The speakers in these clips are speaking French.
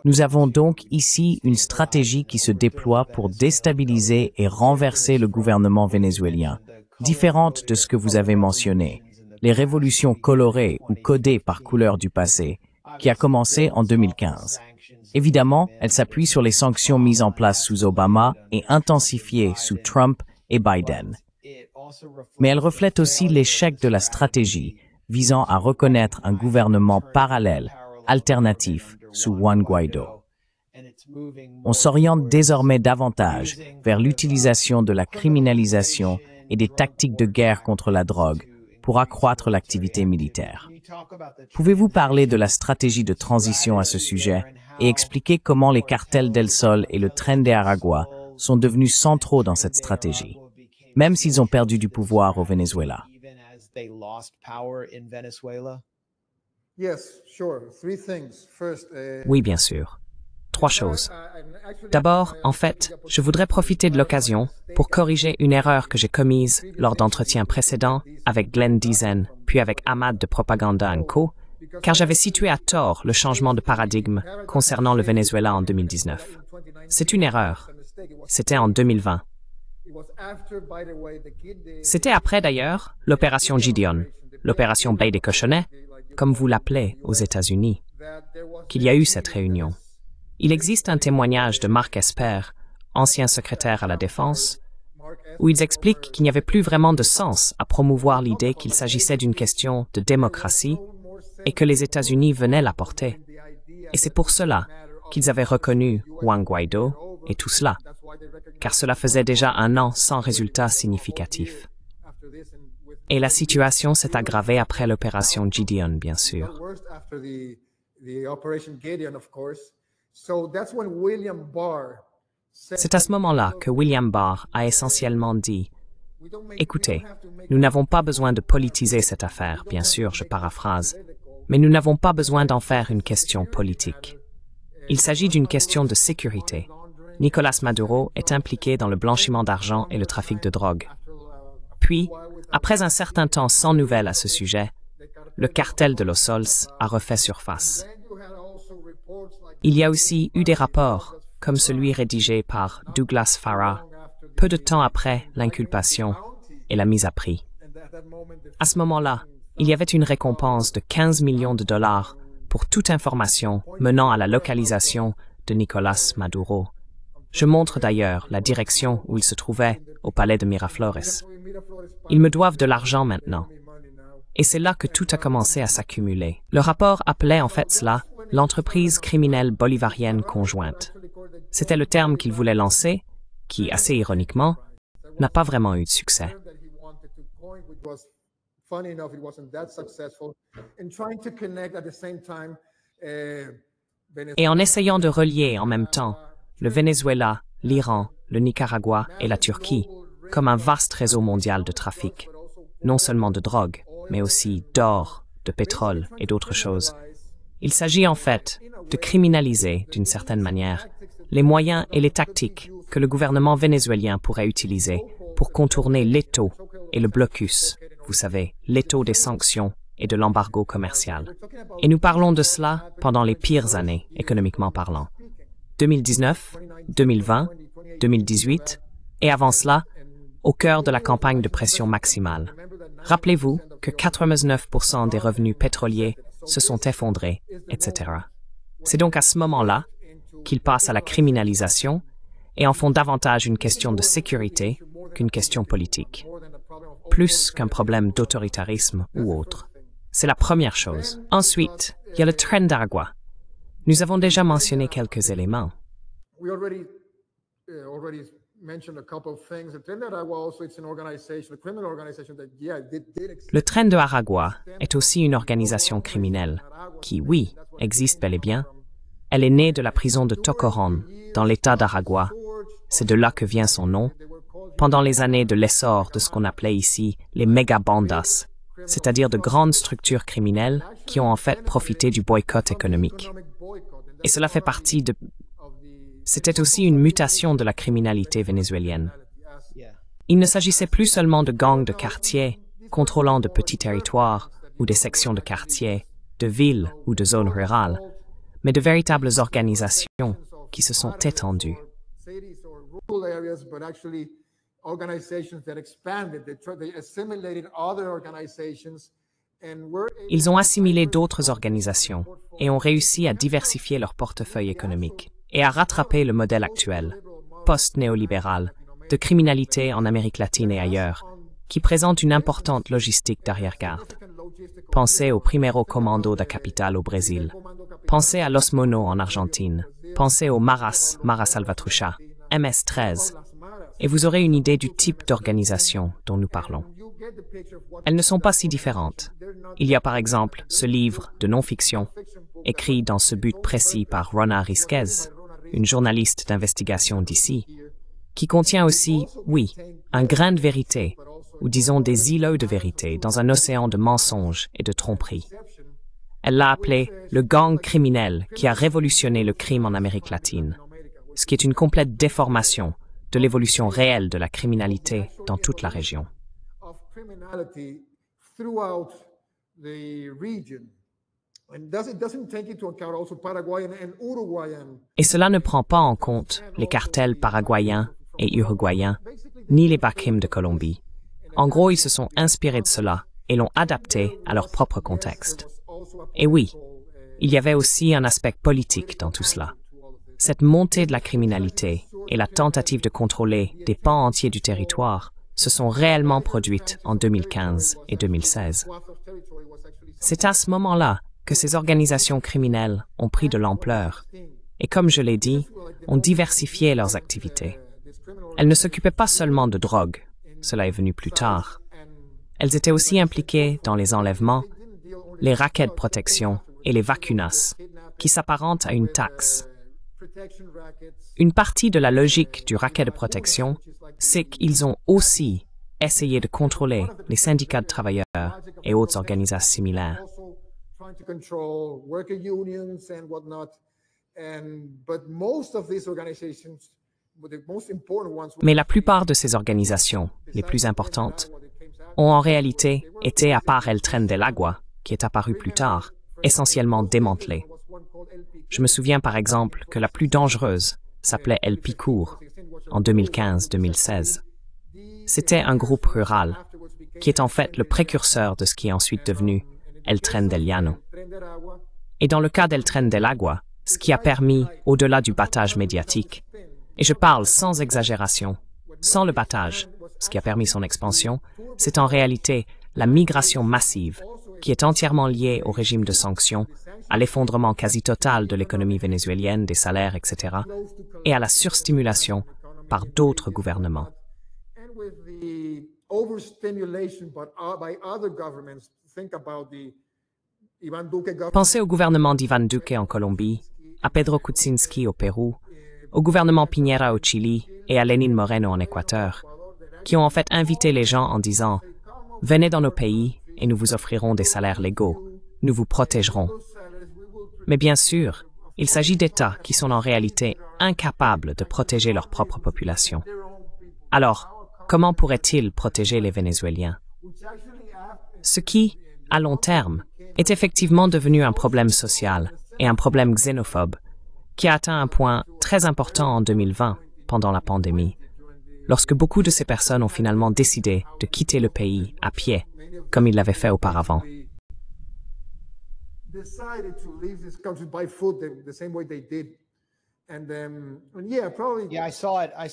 Nous avons donc ici une stratégie qui se déploie pour déstabiliser et renverser le gouvernement vénézuélien, différente de ce que vous avez mentionné, les révolutions colorées ou codées par couleur du passé, qui a commencé en 2015. Évidemment, elle s'appuie sur les sanctions mises en place sous Obama et intensifiées sous Trump et Biden. Mais elle reflète aussi l'échec de la stratégie visant à reconnaître un gouvernement parallèle, alternatif, sous Juan Guaidó. On s'oriente désormais davantage vers l'utilisation de la criminalisation et des tactiques de guerre contre la drogue pour accroître l'activité militaire. Pouvez-vous parler de la stratégie de transition à ce sujet et expliquer comment les cartels del Sol et le Tren de Aragua sont devenus centraux dans cette stratégie, même s'ils ont perdu du pouvoir au Venezuela? Oui, bien sûr. 3 choses. D'abord, en fait, je voudrais profiter de l'occasion pour corriger une erreur que j'ai commise lors d'entretiens précédents avec Glenn Diesen, puis avec Ahmad de Propaganda & Co., car j'avais situé à tort le changement de paradigme concernant le Venezuela en 2019. C'est une erreur. C'était en 2020. C'était après, d'ailleurs, l'opération Gideon, l'opération Baie des Cochonnets, comme vous l'appelez aux États-Unis, qu'il y a eu cette réunion. Il existe un témoignage de Mark Esper, ancien secrétaire à la Défense, où ils expliquent qu'il n'y avait plus vraiment de sens à promouvoir l'idée qu'il s'agissait d'une question de démocratie et que les États-Unis venaient la porter. Et c'est pour cela qu'ils avaient reconnu Juan Guaidó et tout cela, car cela faisait déjà 1 an sans résultat significatif. Et la situation s'est aggravée après l'opération Gideon, bien sûr. C'est à ce moment-là que William Barr a essentiellement dit « Écoutez, nous n'avons pas besoin de politiser cette affaire, bien sûr, je paraphrase, mais nous n'avons pas besoin d'en faire une question politique. Il s'agit d'une question de sécurité. Nicolás Maduro est impliqué dans le blanchiment d'argent et le trafic de drogue. » Puis, après un certain temps sans nouvelles à ce sujet, le cartel de Los Sols a refait surface. Il y a aussi eu des rapports, comme celui rédigé par Douglas Farah, peu de temps après l'inculpation et la mise à prix. À ce moment-là, il y avait une récompense de 15 millions de dollars pour toute information menant à la localisation de Nicolás Maduro. Je montre d'ailleurs la direction où il se trouvait au palais de Miraflores. Ils me doivent de l'argent maintenant. Et c'est là que tout a commencé à s'accumuler. Le rapport appelait en fait cela l'entreprise criminelle bolivarienne conjointe. C'était le terme qu'il voulait lancer, qui, assez ironiquement, n'a pas vraiment eu de succès. Et en essayant de relier en même temps le Venezuela, l'Iran, le Nicaragua et la Turquie comme un vaste réseau mondial de trafic, non seulement de drogue, mais aussi d'or, de pétrole et d'autres choses. Il s'agit en fait de criminaliser, d'une certaine manière, les moyens et les tactiques que le gouvernement vénézuélien pourrait utiliser pour contourner l'étau et le blocus, vous savez, l'étau des sanctions et de l'embargo commercial. Et nous parlons de cela pendant les pires années, économiquement parlant. 2019, 2020, 2018, et avant cela, au cœur de la campagne de pression maximale. Rappelez-vous que 99% des revenus pétroliers se sont effondrés, etc. C'est donc à ce moment-là qu'ils passent à la criminalisation et en font davantage une question de sécurité qu'une question politique, plus qu'un problème d'autoritarisme ou autre. C'est la première chose. Ensuite, il y a le Tren d'Aragua. Nous avons déjà mentionné quelques éléments. Le Tren de Aragua est aussi une organisation criminelle qui, oui, existe bel et bien. Elle est née de la prison de Tocorón, dans l'état d'Aragua. C'est de là que vient son nom. Pendant les années de l'essor de ce qu'on appelait ici les méga-bandas, c'est-à-dire de grandes structures criminelles qui ont en fait profité du boycott économique. Et cela fait partie de... C'était aussi une mutation de la criminalité vénézuélienne. Il ne s'agissait plus seulement de gangs de quartier, contrôlant de petits territoires ou des sections de quartier, de villes ou de zones rurales, mais de véritables organisations qui se sont étendues. Ils ont assimilé d'autres organisations et ont réussi à diversifier leur portefeuille économique et à rattraper le modèle actuel, post-néolibéral, de criminalité en Amérique latine et ailleurs, qui présente une importante logistique d'arrière-garde. Pensez au Primero Comando da Capital au Brésil. Pensez à Los Monos en Argentine. Pensez aux Maras, Mara Salvatrucha, MS-13. Et vous aurez une idée du type d'organisation dont nous parlons. Elles ne sont pas si différentes. Il y a par exemple ce livre de non-fiction, écrit dans ce but précis par Rona Risquez, une journaliste d'investigation d'ici, qui contient aussi, oui, un grain de vérité, ou disons des îlots de vérité dans un océan de mensonges et de tromperies. Elle l'a appelé le gang criminel qui a révolutionné le crime en Amérique latine, ce qui est une complète déformation de l'évolution réelle de la criminalité dans toute la région. Et cela ne prend pas en compte les cartels paraguayens et uruguayens, ni les Bakim de Colombie. En gros, ils se sont inspirés de cela et l'ont adapté à leur propre contexte. Et oui, il y avait aussi un aspect politique dans tout cela. Cette montée de la criminalité et la tentative de contrôler des pans entiers du territoire se sont réellement produites en 2015 et 2016. C'est à ce moment-là que ces organisations criminelles ont pris de l'ampleur et, comme je l'ai dit, ont diversifié leurs activités. Elles ne s'occupaient pas seulement de drogue, cela est venu plus tard. Elles étaient aussi impliquées dans les enlèvements, les rackets de protection et les vacunas, qui s'apparentent à une taxe. Une partie de la logique du racket de protection, c'est qu'ils ont aussi essayé de contrôler les syndicats de travailleurs et autres organisations similaires. Mais la plupart de ces organisations, les plus importantes, ont en réalité été, à part El Tren del Agua, qui est apparu plus tard, essentiellement démantelées. Je me souviens par exemple que la plus dangereuse s'appelait El Picour en 2015-2016. C'était un groupe rural, qui est en fait le précurseur de ce qui est ensuite devenu El Tren del Llano. Et dans le cas d'El Tren del Agua, ce qui a permis, au-delà du battage médiatique, et je parle sans exagération, sans le battage, ce qui a permis son expansion, c'est en réalité la migration massive, qui est entièrement liée au régime de sanctions, à l'effondrement quasi total de l'économie vénézuélienne, des salaires, etc., et à la surstimulation par d'autres gouvernements. Pensez au gouvernement d'Ivan Duque en Colombie, à Pedro Kuczynski au Pérou, au gouvernement Piñera au Chili et à Lénine Moreno en Équateur, qui ont en fait invité les gens en disant « Venez dans nos pays et nous vous offrirons des salaires légaux, nous vous protégerons ». Mais bien sûr, il s'agit d'États qui sont en réalité incapables de protéger leur propre population. Alors, comment pourraient-ils protéger les Vénézuéliens? Ce qui, à long terme, est effectivement devenu un problème social et un problème xénophobe qui a atteint un point très important en 2020, pendant la pandémie, lorsque beaucoup de ces personnes ont finalement décidé de quitter le pays à pied, comme ils l'avaient fait auparavant.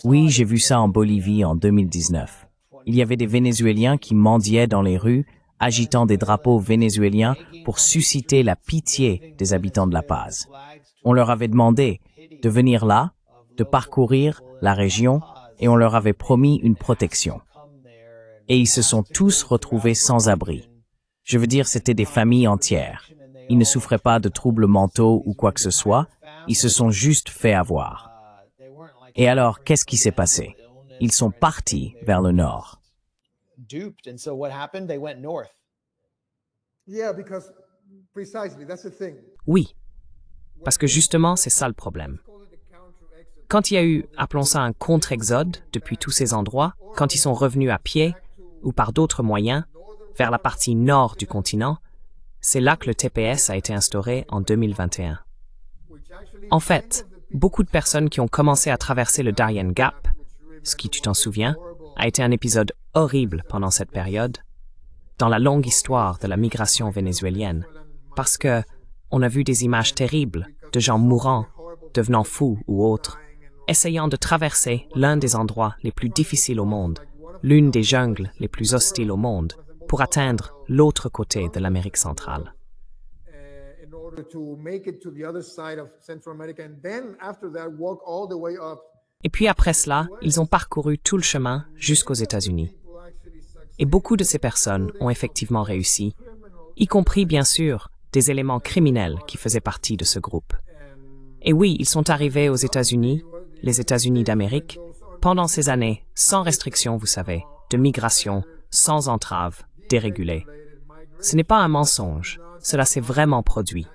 Oui, j'ai vu ça en Bolivie en 2019. Il y avait des Vénézuéliens qui mendiaient dans les rues, agitant des drapeaux vénézuéliens pour susciter la pitié des habitants de La Paz. On leur avait demandé de venir là, de parcourir la région, et on leur avait promis une protection. Et ils se sont tous retrouvés sans abri. Je veux dire, c'était des familles entières. Ils ne souffraient pas de troubles mentaux ou quoi que ce soit, ils se sont juste fait avoir. Et alors, qu'est-ce qui s'est passé? Ils sont partis vers le nord. Oui, parce que justement, c'est ça le problème. Quand il y a eu, appelons ça un contre-exode depuis tous ces endroits, quand ils sont revenus à pied ou par d'autres moyens vers la partie nord du continent, C'est là que le TPS a été instauré en 2021. En fait, beaucoup de personnes qui ont commencé à traverser le Darien Gap, ce qui, tu t'en souviens, a été un épisode horrible pendant cette période, dans la longue histoire de la migration vénézuélienne, parce que on a vu des images terribles de gens mourant, devenant fous ou autres, essayant de traverser l'un des endroits les plus difficiles au monde, l'une des jungles les plus hostiles au monde, pour atteindre l'autre côté de l'Amérique centrale. Et puis après cela, ils ont parcouru tout le chemin jusqu'aux États-Unis. Et beaucoup de ces personnes ont effectivement réussi, y compris bien sûr des éléments criminels qui faisaient partie de ce groupe. Et oui, ils sont arrivés aux États-Unis, les États-Unis d'Amérique, pendant ces années sans restriction, vous savez, de migration, sans entrave, dérégulée. Ce n'est pas un mensonge, cela s'est vraiment produit.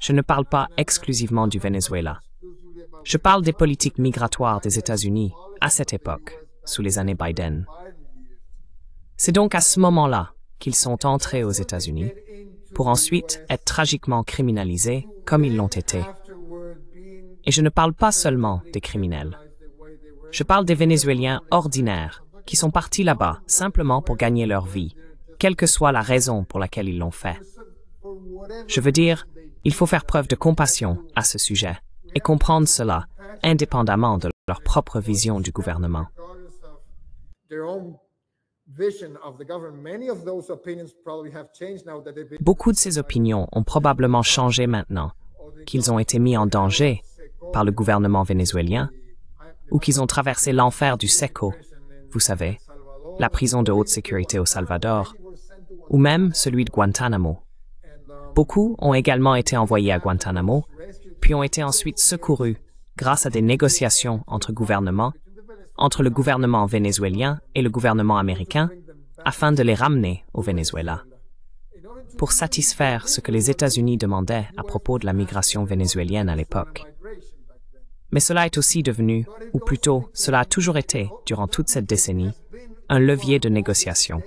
Je ne parle pas exclusivement du Venezuela. Je parle des politiques migratoires des États-Unis à cette époque, sous les années Biden. C'est donc à ce moment-là qu'ils sont entrés aux États-Unis, pour ensuite être tragiquement criminalisés comme ils l'ont été. Et je ne parle pas seulement des criminels. Je parle des Vénézuéliens ordinaires qui sont partis là-bas simplement pour gagner leur vie, quelle que soit la raison pour laquelle ils l'ont fait. Je veux dire, il faut faire preuve de compassion à ce sujet et comprendre cela indépendamment de leur propre vision du gouvernement. Beaucoup de ces opinions ont probablement changé maintenant qu'ils ont été mis en danger par le gouvernement vénézuélien ou qu'ils ont traversé l'enfer du SECO, vous savez, la prison de haute sécurité au Salvador, ou même celui de Guantanamo. Beaucoup ont également été envoyés à Guantanamo, puis ont été ensuite secourus grâce à des négociations entre gouvernements, entre le gouvernement vénézuélien et le gouvernement américain, afin de les ramener au Venezuela, pour satisfaire ce que les États-Unis demandaient à propos de la migration vénézuélienne à l'époque. Mais cela est aussi devenu, ou plutôt, cela a toujours été, durant toute cette décennie, un levier de négociation.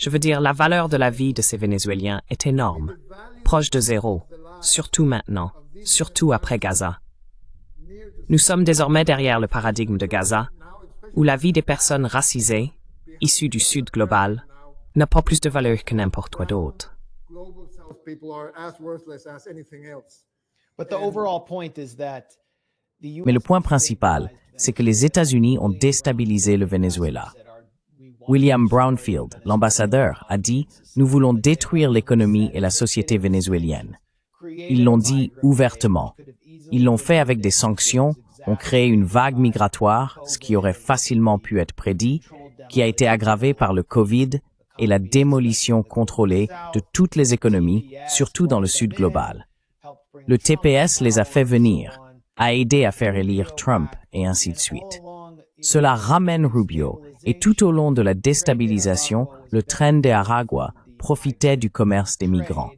Je veux dire, la valeur de la vie de ces Vénézuéliens est énorme, proche de zéro, surtout maintenant, surtout après Gaza. Nous sommes désormais derrière le paradigme de Gaza, où la vie des personnes racisées, issues du Sud global, n'a pas plus de valeur que n'importe quoi d'autre. Mais le point principal, c'est que les États-Unis ont déstabilisé le Venezuela. William Brownfield, l'ambassadeur, a dit « Nous voulons détruire l'économie et la société vénézuélienne ». Ils l'ont dit ouvertement. Ils l'ont fait avec des sanctions, ont créé une vague migratoire, ce qui aurait facilement pu être prédit, qui a été aggravée par le Covid et la démolition contrôlée de toutes les économies, surtout dans le Sud global. Le TPS les a fait venir, a aidé à faire élire Trump et ainsi de suite. Cela ramène Rubio et tout au long de la déstabilisation, le Tren de Aragua profitait du commerce des migrants.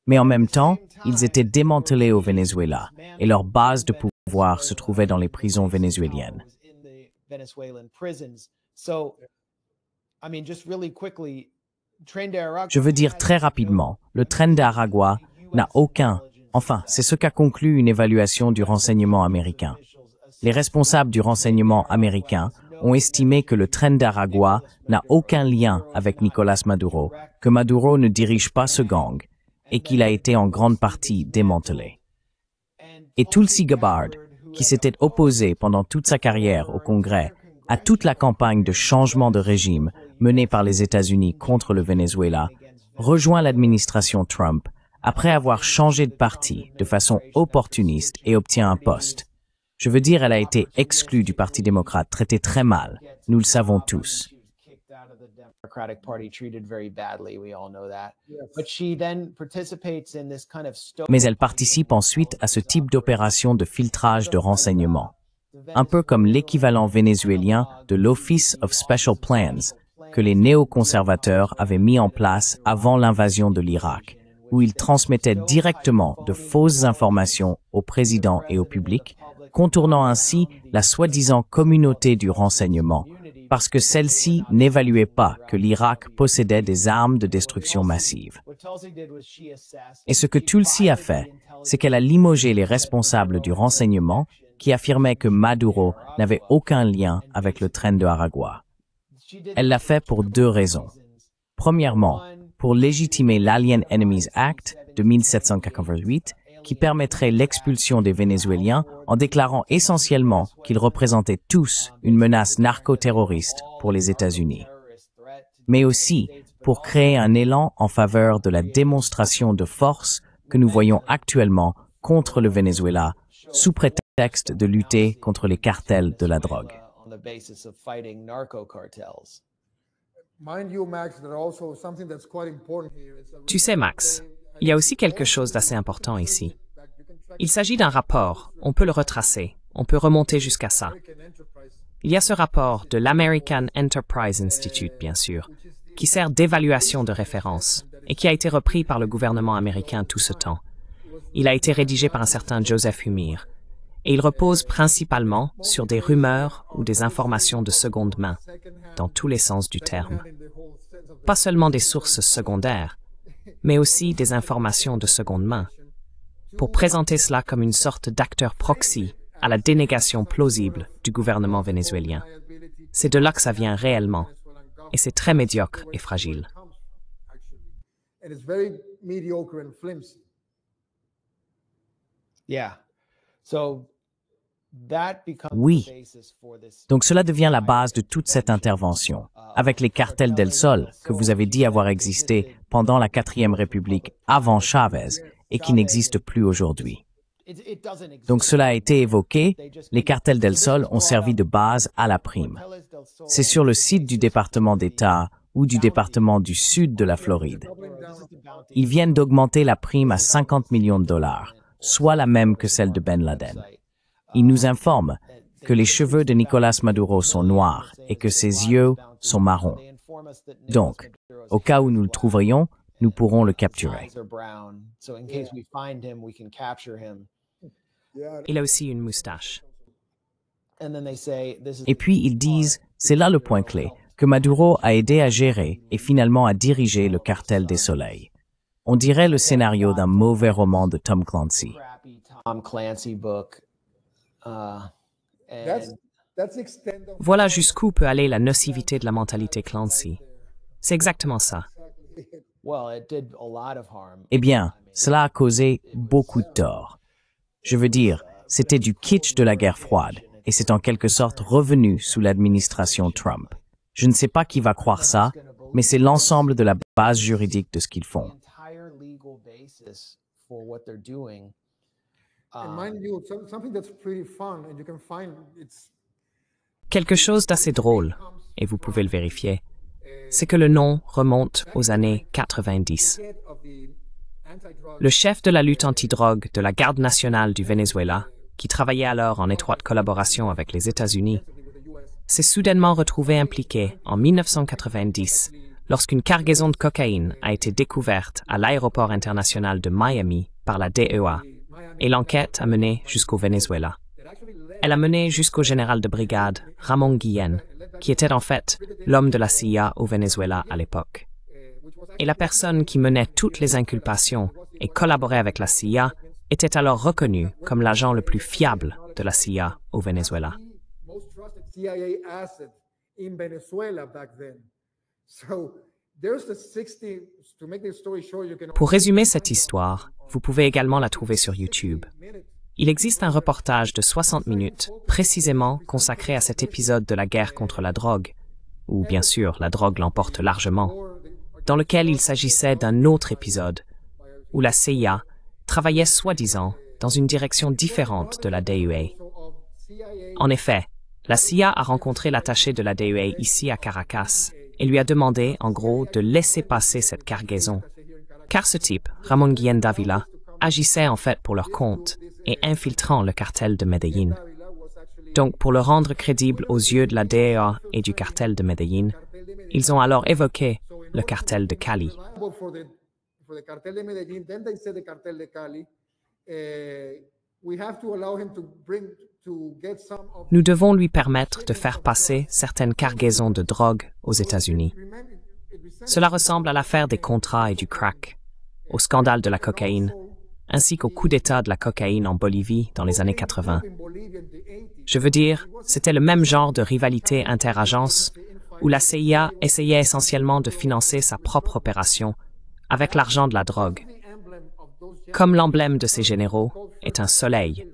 Mais en même temps, ils étaient démantelés au Venezuela et leur base de pouvoir se trouvait dans les prisons vénézuéliennes. Je veux dire très rapidement, le Tren de Aragua n'a aucun, enfin, c'est ce qu'a conclu une évaluation du renseignement américain. Les responsables du renseignement américain ont estimé que le Tren d'Aragua n'a aucun lien avec Nicolás Maduro, que Maduro ne dirige pas ce gang et qu'il a été en grande partie démantelé. Et Tulsi Gabbard, qui s'était opposé pendant toute sa carrière au Congrès à toute la campagne de changement de régime menée par les États-Unis contre le Venezuela, rejoint l'administration Trump après avoir changé de parti de façon opportuniste et obtient un poste. Je veux dire, elle a été exclue du Parti démocrate, traitée très mal. Nous le savons tous. Mais elle participe ensuite à ce type d'opération de filtrage de renseignements, un peu comme l'équivalent vénézuélien de l'Office of Special Plans que les néoconservateurs avaient mis en place avant l'invasion de l'Irak, où ils transmettaient directement de fausses informations au président et au public, contournant ainsi la soi-disant communauté du renseignement, parce que celle-ci n'évaluait pas que l'Irak possédait des armes de destruction massive. Et ce que Tulsi a fait, c'est qu'elle a limogé les responsables du renseignement qui affirmaient que Maduro n'avait aucun lien avec le train de Aragua. Elle l'a fait pour deux raisons. Premièrement, pour légitimer l'Alien Enemies Act de 1788, qui permettrait l'expulsion des Vénézuéliens en déclarant essentiellement qu'ils représentaient tous une menace narco-terroriste pour les États-Unis. Mais aussi pour créer un élan en faveur de la démonstration de force que nous voyons actuellement contre le Venezuela, sous prétexte de lutter contre les cartels de la drogue. Tu sais, Max, il y a aussi quelque chose d'assez important ici. Il s'agit d'un rapport, on peut le retracer, on peut remonter jusqu'à ça. Il y a ce rapport de l'American Enterprise Institute, bien sûr, qui sert d'évaluation de référence et qui a été repris par le gouvernement américain tout ce temps. Il a été rédigé par un certain Joseph Humir, et il repose principalement sur des rumeurs ou des informations de seconde main, dans tous les sens du terme. Pas seulement des sources secondaires, mais aussi des informations de seconde main, pour présenter cela comme une sorte d'acteur proxy à la dénégation plausible du gouvernement vénézuélien. C'est de là que ça vient réellement, et c'est très médiocre et fragile. Oui. Donc cela devient la base de toute cette intervention, avec les cartels del Sol que vous avez dit avoir existé pendant la 4e République avant Chavez et qui n'existent plus aujourd'hui. Donc cela a été évoqué, les cartels del Sol ont servi de base à la prime. C'est sur le site du département d'État ou du département du sud de la Floride. Ils viennent d'augmenter la prime à 50 millions de dollars, soit la même que celle de Ben Laden. Ils nous informent que les cheveux de Nicolás Maduro sont noirs et que ses yeux sont marrons. Donc, au cas où nous le trouverions, nous pourrons le capturer. Il a aussi une moustache. Et puis ils disent, c'est là le point clé, que Maduro a aidé à gérer et finalement à diriger le cartel des soleils. On dirait le scénario d'un mauvais roman de Tom Clancy. Voilà jusqu'où peut aller la nocivité de la mentalité Clancy. C'est exactement ça. Eh bien, cela a causé beaucoup de tort. Je veux dire, c'était du kitsch de la guerre froide, et c'est en quelque sorte revenu sous l'administration Trump. Je ne sais pas qui va croire ça, mais c'est l'ensemble de la base juridique de ce qu'ils font. Quelque chose d'assez drôle, et vous pouvez le vérifier, c'est que le nom remonte aux années 90. Le chef de la lutte antidrogue de la Garde nationale du Venezuela, qui travaillait alors en étroite collaboration avec les États-Unis, s'est soudainement retrouvé impliqué en 1990 lorsqu'une cargaison de cocaïne a été découverte à l'aéroport international de Miami par la DEA, et l'enquête a mené jusqu'au Venezuela. Elle a mené jusqu'au général de brigade Ramon Guillén, qui était en fait l'homme de la CIA au Venezuela à l'époque. Et la personne qui menait toutes les inculpations et collaborait avec la CIA était alors reconnue comme l'agent le plus fiable de la CIA au Venezuela. Pour résumer cette histoire, vous pouvez également la trouver sur YouTube. Il existe un reportage de 60 minutes, précisément consacré à cet épisode de la guerre contre la drogue, où bien sûr la drogue l'emporte largement, dans lequel il s'agissait d'un autre épisode, où la CIA travaillait soi-disant dans une direction différente de la DEA. En effet, la CIA a rencontré l'attaché de la DEA ici à Caracas et lui a demandé, en gros, de laisser passer cette cargaison, car ce type, Ramon Guillén Dávila, agissait en fait pour leur compte et infiltrant le cartel de Medellín. Donc, pour le rendre crédible aux yeux de la DEA et du cartel de Medellín, ils ont alors évoqué le cartel de Cali. Nous devons lui permettre de faire passer certaines cargaisons de drogue aux États-Unis. Cela ressemble à l'affaire des contrats et du crack, au scandale de la cocaïne, ainsi qu'au coup d'État de la cocaïne en Bolivie dans les années 80. Je veux dire, c'était le même genre de rivalité interagences où la CIA essayait essentiellement de financer sa propre opération avec l'argent de la drogue. Comme l'emblème de ces généraux est un soleil,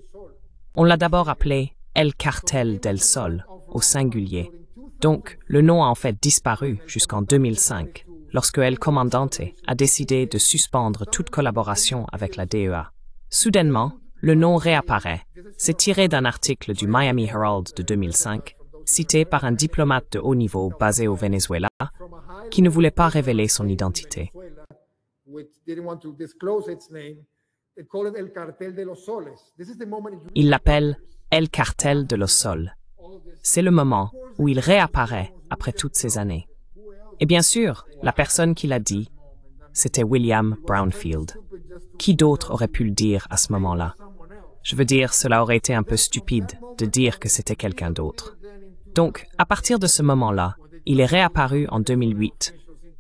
on l'a d'abord appelé El Cartel del Sol, au singulier. Donc, le nom a en fait disparu jusqu'en 2005, lorsque El Comandante a décidé de suspendre toute collaboration avec la DEA. Soudainement, le nom réapparaît. C'est tiré d'un article du Miami Herald de 2005, cité par un diplomate de haut niveau basé au Venezuela, qui ne voulait pas révéler son identité. Il l'appelle El Cartel de los Sols. C'est le moment où il réapparaît après toutes ces années. Et bien sûr, la personne qui l'a dit, c'était William Brownfield. Qui d'autre aurait pu le dire à ce moment-là? Je veux dire, cela aurait été un peu stupide de dire que c'était quelqu'un d'autre. Donc, à partir de ce moment-là, il est réapparu en 2008,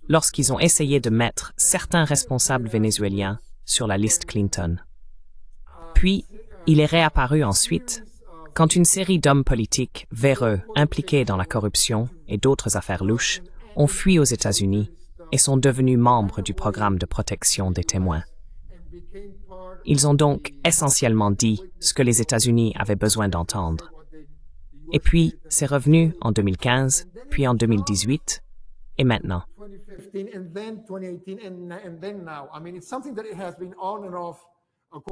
lorsqu'ils ont essayé de mettre certains responsables vénézuéliens sur la liste Clinton. Puis, il est réapparu ensuite, quand une série d'hommes politiques véreux impliqués dans la corruption et d'autres affaires louches ont fui aux États-Unis et sont devenus membres du programme de protection des témoins. Ils ont donc essentiellement dit ce que les États-Unis avaient besoin d'entendre. Et puis, c'est revenu en 2015, puis en 2018, et maintenant.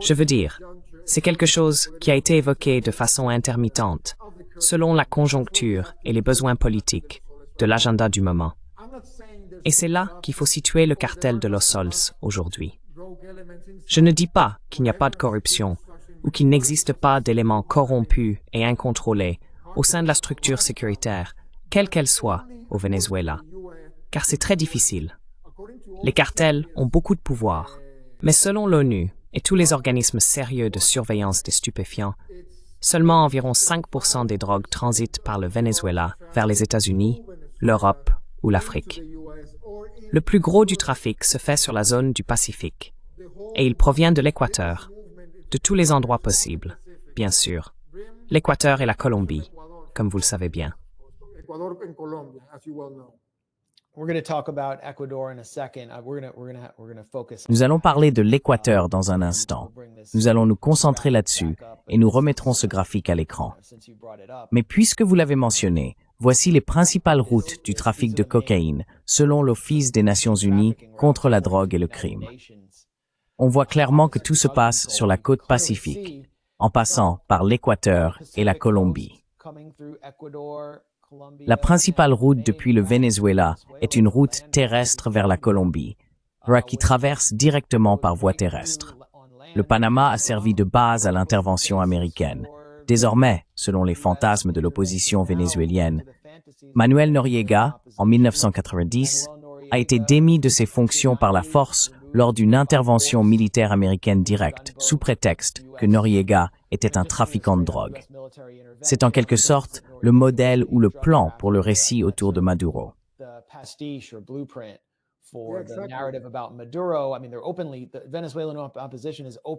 Je veux dire, c'est quelque chose qui a été évoqué de façon intermittente, selon la conjoncture et les besoins politiques de l'agenda du moment. Et c'est là qu'il faut situer le cartel de Los Sols aujourd'hui. Je ne dis pas qu'il n'y a pas de corruption ou qu'il n'existe pas d'éléments corrompus et incontrôlés au sein de la structure sécuritaire, quelle qu'elle soit, au Venezuela, car c'est très difficile. Les cartels ont beaucoup de pouvoir, mais selon l'ONU et tous les organismes sérieux de surveillance des stupéfiants, seulement environ 5% des drogues transitent par le Venezuela vers les États-Unis, l'Europe ou l'Afrique. Le plus gros du trafic se fait sur la zone du Pacifique, et il provient de l'Équateur, de tous les endroits possibles, bien sûr. L'Équateur et la Colombie, comme vous le savez bien. Nous allons parler de l'Équateur dans un instant. Nous allons nous concentrer là-dessus et nous remettrons ce graphique à l'écran. Mais puisque vous l'avez mentionné, voici les principales routes du trafic de cocaïne selon l'Office des Nations Unies contre la drogue et le crime. On voit clairement que tout se passe sur la côte pacifique, en passant par l'Équateur et la Colombie. La principale route depuis le Venezuela est une route terrestre vers la Colombie, qui traverse directement par voie terrestre. Le Panama a servi de base à l'intervention américaine. Désormais, selon les fantasmes de l'opposition vénézuélienne, Manuel Noriega, en 1990, a été démis de ses fonctions par la force lors d'une intervention militaire américaine directe, sous prétexte que Noriega était un trafiquant de drogue. C'est en quelque sorte le modèle ou le plan pour le récit autour de Maduro.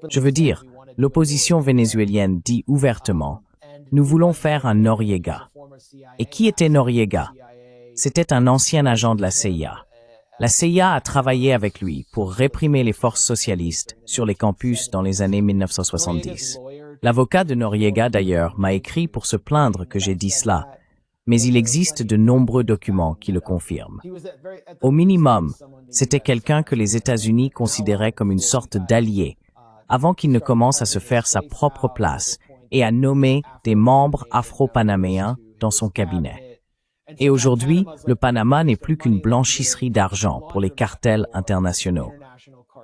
Je veux dire, l'opposition vénézuélienne dit ouvertement « Nous voulons faire un Noriega ». Et qui était Noriega? C'était un ancien agent de la CIA. La CIA a travaillé avec lui pour réprimer les forces socialistes sur les campus dans les années 1970. L'avocat de Noriega, d'ailleurs, m'a écrit pour se plaindre que j'ai dit cela, mais il existe de nombreux documents qui le confirment. Au minimum, c'était quelqu'un que les États-Unis considéraient comme une sorte d'allié, avant qu'il ne commence à se faire sa propre place et à nommer des membres afro-panaméens dans son cabinet. Et aujourd'hui, le Panama n'est plus qu'une blanchisserie d'argent pour les cartels internationaux.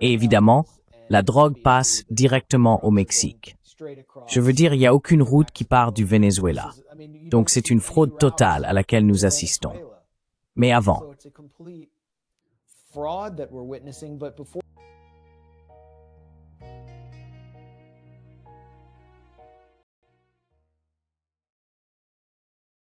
Et évidemment, la drogue passe directement au Mexique. Je veux dire, il n'y a aucune route qui part du Venezuela. Donc c'est une fraude totale à laquelle nous assistons. Mais avant,